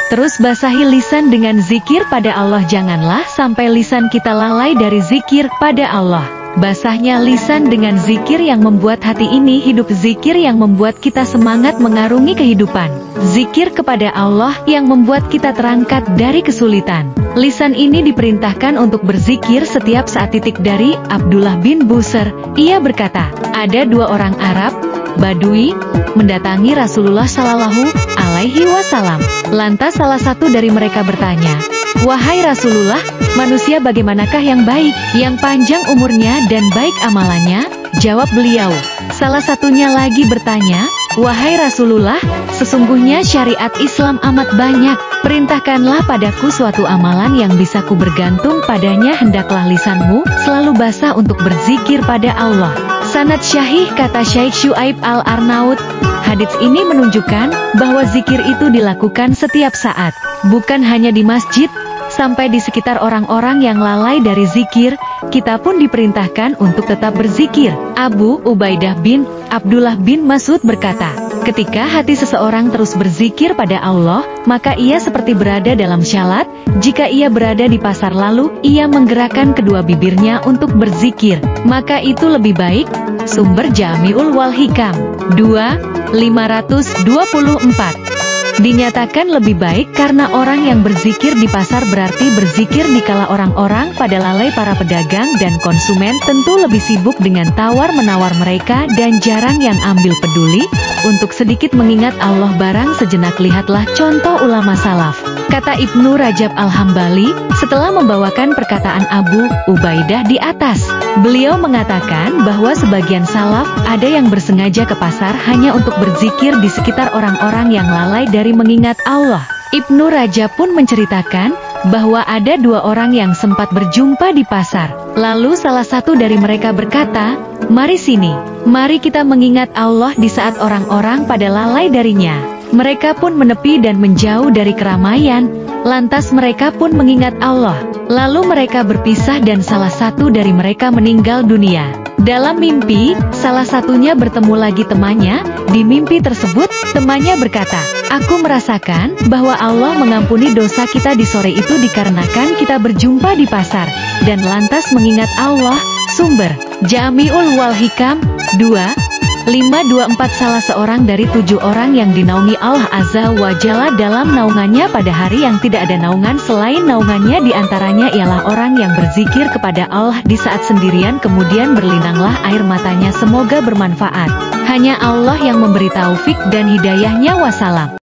Terus basahi lisan dengan zikir pada Allah. Janganlah sampai lisan kita lalai dari zikir pada Allah. Basahnya lisan dengan zikir yang membuat hati ini hidup, zikir yang membuat kita semangat mengarungi kehidupan, zikir kepada Allah yang membuat kita terangkat dari kesulitan. Lisan ini diperintahkan untuk berzikir setiap saat. Dari Abdullah bin Busr, ia berkata, ada dua orang Arab, Badui, mendatangi Rasulullah Shallallahu Alaihi Wasallam. Lantas salah satu dari mereka bertanya, wahai Rasulullah, manusia bagaimanakah yang baik, yang panjang umurnya dan baik amalannya? Jawab beliau. Salah satunya lagi bertanya, wahai Rasulullah, sesungguhnya syariat Islam amat banyak. Perintahkanlah padaku suatu amalan yang bisa ku bergantung padanya. Hendaklah lisanmu selalu basah untuk berzikir pada Allah. Sanad syahih, kata Syekh Syuaib Al-Arnaud. Hadits ini menunjukkan bahwa zikir itu dilakukan setiap saat, bukan hanya di masjid. Sampai di sekitar orang-orang yang lalai dari zikir, kita pun diperintahkan untuk tetap berzikir. Abu Ubaidah bin Abdullah bin Mas'ud berkata, ketika hati seseorang terus berzikir pada Allah, maka ia seperti berada dalam syalat. Jika ia berada di pasar lalu ia menggerakkan kedua bibirnya untuk berzikir, maka itu lebih baik. Sumber Jami'ul Wal Hikam 2.524. Dinyatakan lebih baik karena orang yang berzikir di pasar berarti berzikir dikala orang-orang pada lalai. Para pedagang dan konsumen tentu lebih sibuk dengan tawar-menawar mereka dan jarang yang ambil peduli untuk sedikit mengingat Allah. Barang sejenak, lihatlah contoh ulama salaf. Kata Ibnu Rajab Al-Hambali, setelah membawakan perkataan Abu Ubaidah di atas, beliau mengatakan bahwa sebagian salaf ada yang bersengaja ke pasar hanya untuk berzikir di sekitar orang-orang yang lalai dari mengingat Allah. Ibnu Rajab pun menceritakan bahwa ada dua orang yang sempat berjumpa di pasar. Lalu salah satu dari mereka berkata, mari sini, mari kita mengingat Allah di saat orang-orang pada lalai darinya. Mereka pun menepi dan menjauh dari keramaian. Lantas mereka pun mengingat Allah. Lalu mereka berpisah dan salah satu dari mereka meninggal dunia. Dalam mimpi, salah satunya bertemu lagi temannya. Di mimpi tersebut, temannya berkata, aku merasakan bahwa Allah mengampuni dosa kita di sore itu dikarenakan kita berjumpa di pasar dan lantas mengingat Allah. Sumber Jami'ul Wal Hikam 2.524. Salah seorang dari 7 orang yang dinaungi Allah Azza wa Jalla dalam naungannya pada hari yang tidak ada naungan selain naungannya. Di antaranya ialah orang yang berzikir kepada Allah di saat sendirian kemudian berlinanglah air matanya. Semoga bermanfaat. Hanya Allah yang memberi taufik dan hidayahnya. Wassalam.